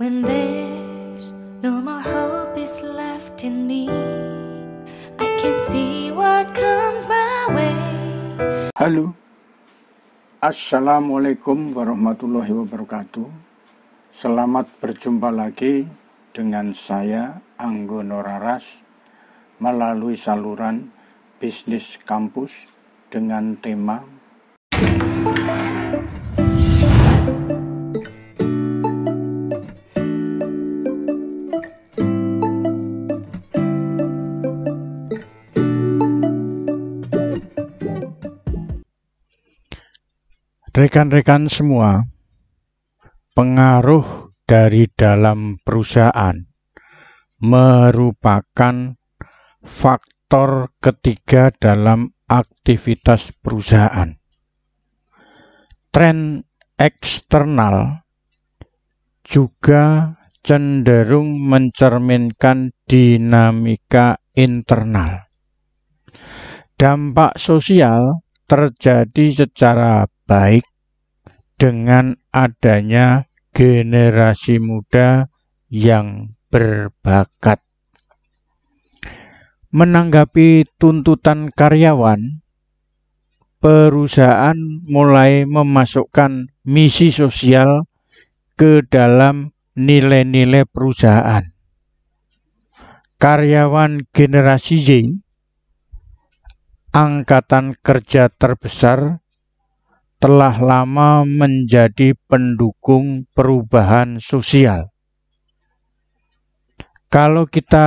When there's no more hope is left in me, I can see what comes my way. Halo, Assalamualaikum warahmatullahi wabarakatuh. Selamat berjumpa lagi dengan saya Anggono Raras melalui saluran Bisnis Kampus dengan tema rekan-rekan semua. Pengaruh dari dalam perusahaan merupakan faktor ketiga dalam aktivitas perusahaan. Tren eksternal juga cenderung mencerminkan dinamika internal. Dampak sosial terjadi secara baik dengan adanya generasi muda yang berbakat. Menanggapi tuntutan karyawan, perusahaan mulai memasukkan misi sosial ke dalam nilai-nilai perusahaan. Karyawan generasi Y, angkatan kerja terbesar, telah lama menjadi pendukung perubahan sosial. Kalau kita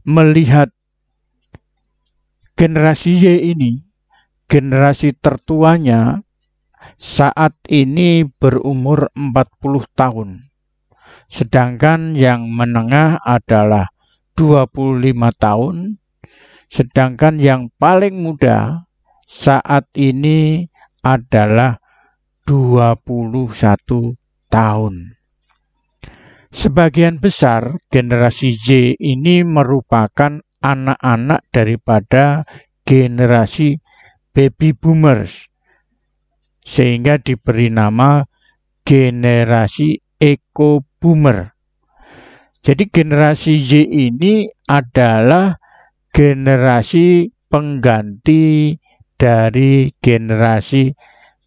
melihat generasi Y ini, generasi tertuanya saat ini berumur 40 tahun. Sedangkan yang menengah adalah 25 tahun, sedangkan yang paling muda saat ini adalah 21 tahun. Sebagian besar generasi Y ini merupakan anak-anak daripada generasi baby boomers, sehingga diberi nama generasi eco boomer. Jadi generasi Y ini adalah generasi pengganti dari generasi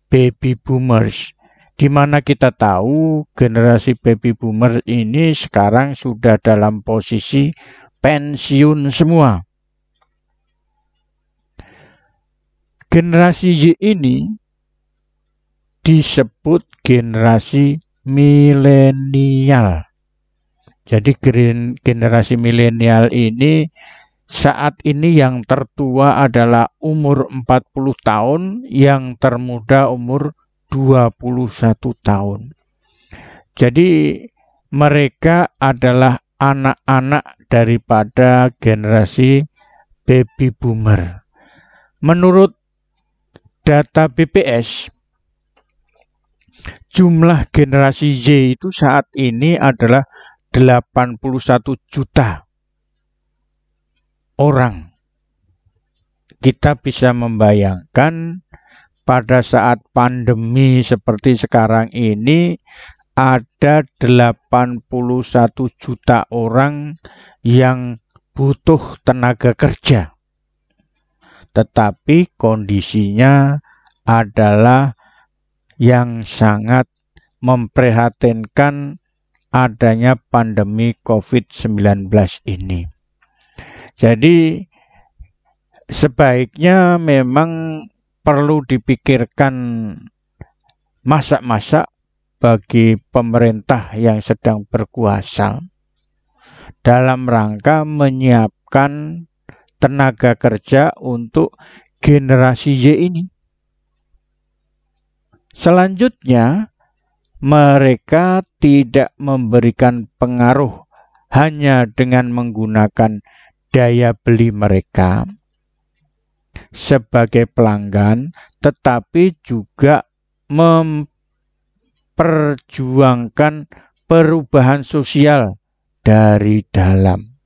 baby boomers, di mana kita tahu generasi baby boomers ini sekarang sudah dalam posisi pensiun semua. Generasi Y ini disebut generasi milenial. Jadi generasi milenial ini saat ini yang tertua adalah umur 40 tahun, yang termuda umur 21 tahun. Jadi mereka adalah anak-anak daripada generasi baby boomer. Menurut data BPS, jumlah generasi Y itu saat ini adalah 81 juta orang. Kita bisa membayangkan pada saat pandemi seperti sekarang ini ada 81 juta orang yang butuh tenaga kerja. Tetapi kondisinya adalah yang sangat memprihatinkan adanya pandemi COVID-19 ini. Jadi sebaiknya memang perlu dipikirkan masak-masak bagi pemerintah yang sedang berkuasa dalam rangka menyiapkan tenaga kerja untuk generasi Y ini. Selanjutnya, mereka tidak memberikan pengaruh hanya dengan menggunakan daya beli mereka sebagai pelanggan, tetapi juga memperjuangkan perubahan sosial dari dalam.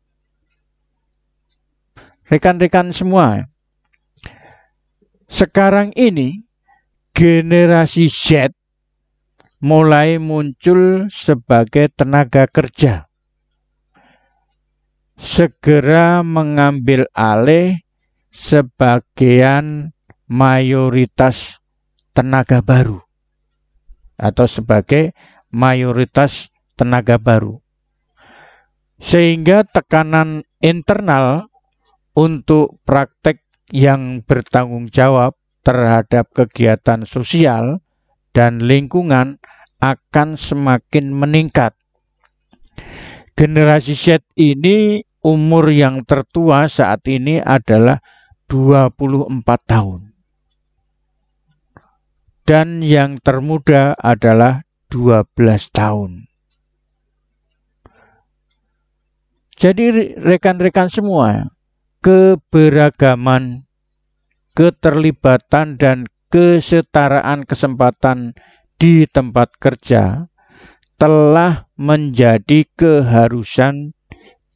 Rekan-rekan semua, sekarang ini generasi Z mulai muncul sebagai tenaga kerja, segera mengambil alih sebagian mayoritas tenaga baru atau sebagai mayoritas tenaga baru. Sehingga tekanan internal untuk praktek yang bertanggung jawab terhadap kegiatan sosial dan lingkungan akan semakin meningkat. Generasi Z ini umur yang tertua saat ini adalah 24 tahun. Dan yang termuda adalah 12 tahun. Jadi rekan-rekan semua, keberagaman, keterlibatan, dan kesetaraan kesempatan di tempat kerja telah menjadi keharusan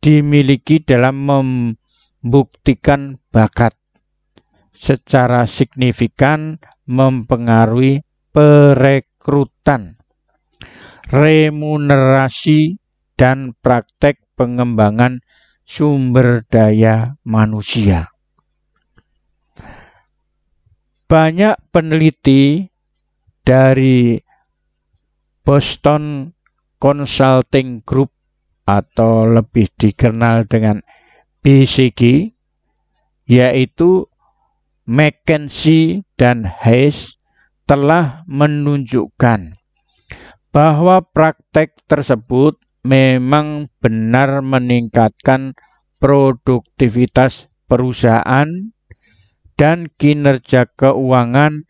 dimiliki dalam membuktikan bakat, secara signifikan mempengaruhi perekrutan, remunerasi, dan praktek pengembangan sumber daya manusia. Banyak peneliti dari Boston Consulting Group atau lebih dikenal dengan BCG, yaitu McKinsey dan Hayes, telah menunjukkan bahwa praktek tersebut memang benar meningkatkan produktivitas perusahaan dan kinerja keuangan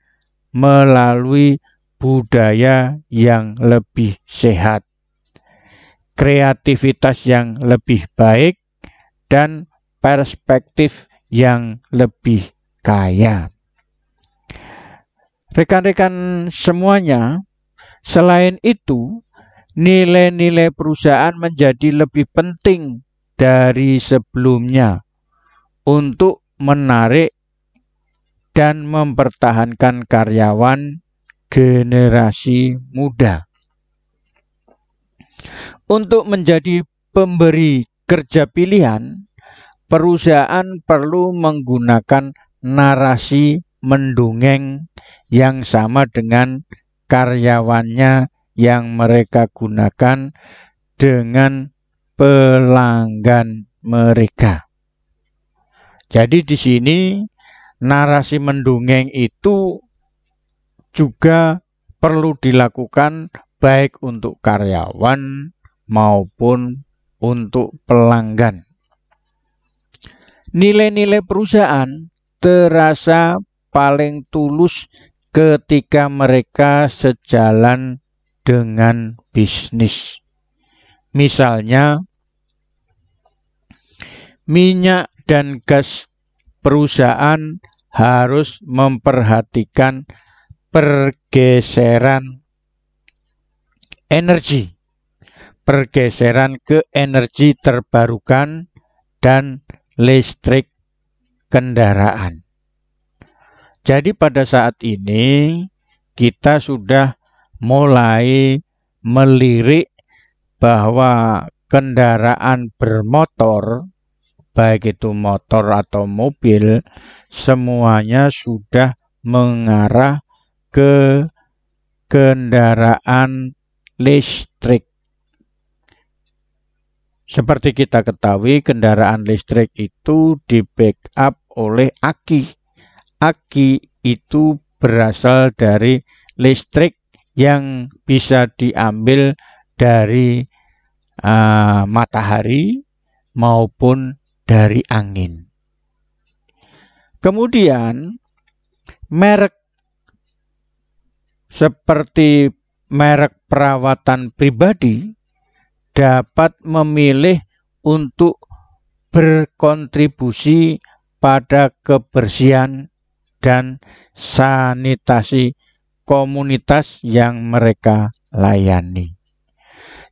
melalui budaya yang lebih sehat, kreativitas yang lebih baik, dan perspektif yang lebih kaya. Rekan-rekan semuanya, selain itu, nilai-nilai perusahaan menjadi lebih penting dari sebelumnya untuk menarik dan mempertahankan karyawan generasi muda. Untuk menjadi pemberi kerja pilihan, perusahaan perlu menggunakan narasi mendongeng yang sama dengan karyawannya yang mereka gunakan dengan pelanggan mereka. Jadi di sini narasi mendongeng itu juga perlu dilakukan baik untuk karyawan maupun untuk pelanggan. Nilai-nilai perusahaan terasa paling tulus ketika mereka sejalan dengan bisnis. Misalnya, minyak dan gas perusahaan harus memperhatikan pergeseran energi, pergeseran ke energi terbarukan dan listrik kendaraan. Jadi pada saat ini kita sudah mulai melirik bahwa kendaraan bermotor, baik itu motor atau mobil, semuanya sudah mengarah ke kendaraan listrik. Seperti kita ketahui, kendaraan listrik itu di-backup oleh aki. Aki itu berasal dari listrik yang bisa diambil dari matahari maupun dari angin. Kemudian merek seperti merek perawatan pribadi dapat memilih untuk berkontribusi pada kebersihan dan sanitasi komunitas yang mereka layani.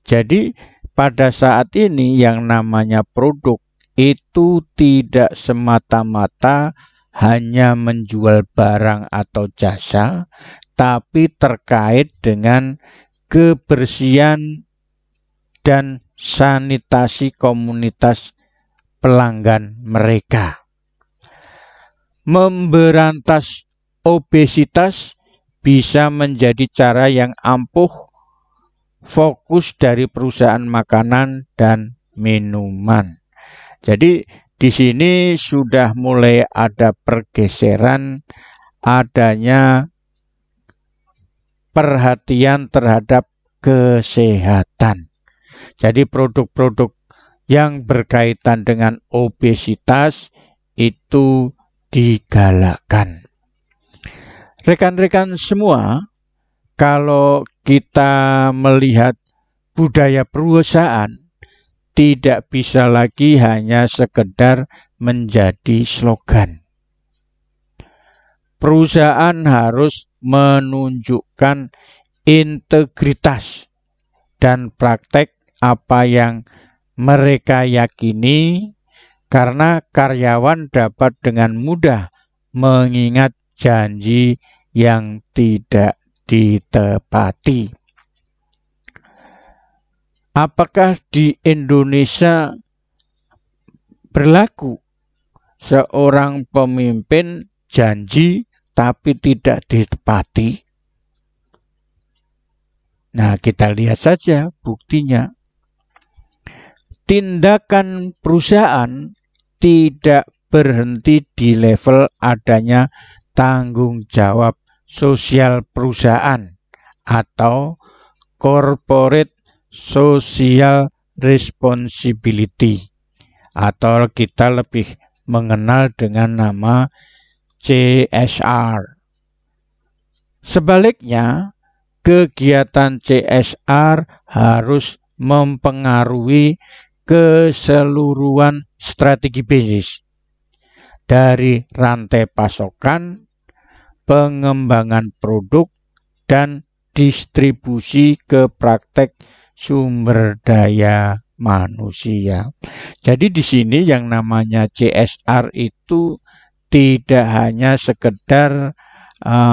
Jadi pada saat ini yang namanya produk itu tidak semata-mata hanya menjual barang atau jasa, tapi terkait dengan kebersihan dan sanitasi komunitas pelanggan mereka. Memberantas obesitas bisa menjadi cara yang ampuh fokus dari perusahaan makanan dan minuman. Jadi di sini sudah mulai ada pergeseran, adanya perhatian terhadap kesehatan. Jadi produk-produk yang berkaitan dengan obesitas itu digalakkan. Rekan-rekan semua, kalau kita melihat budaya perusahaan, tidak bisa lagi hanya sekedar menjadi slogan. Perusahaan harus menunjukkan integritas dan praktek apa yang mereka yakini, karena karyawan dapat dengan mudah mengingat janji yang tidak ditepati. Apakah di Indonesia berlaku seorang pemimpin janji tapi tidak ditepati? Nah, kita lihat saja buktinya. Tindakan perusahaan tidak berhenti di level adanya tanggung jawab sosial perusahaan atau corporate social responsibility, atau kita lebih mengenal dengan nama CSR. Sebaliknya, kegiatan CSR harus mempengaruhi keseluruhan strategi bisnis, dari rantai pasokan, pengembangan produk, dan distribusi ke praktek sumber daya manusia. Jadi di sini yang namanya CSR itu tidak hanya sekedar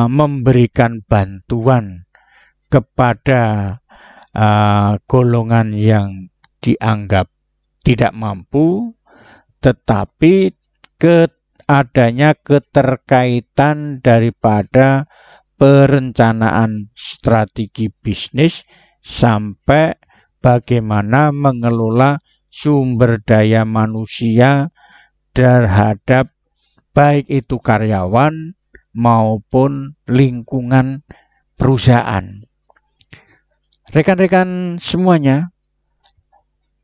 memberikan bantuan kepada golongan yang dianggap tidak mampu, tetapi adanya keterkaitan daripada perencanaan strategi bisnis sampai bagaimana mengelola sumber daya manusia terhadap baik itu karyawan maupun lingkungan perusahaan. Rekan-rekan semuanya,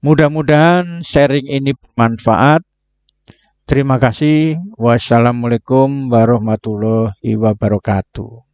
mudah-mudahan sharing ini bermanfaat. Terima kasih. Wassalamualaikum warahmatullahi wabarakatuh.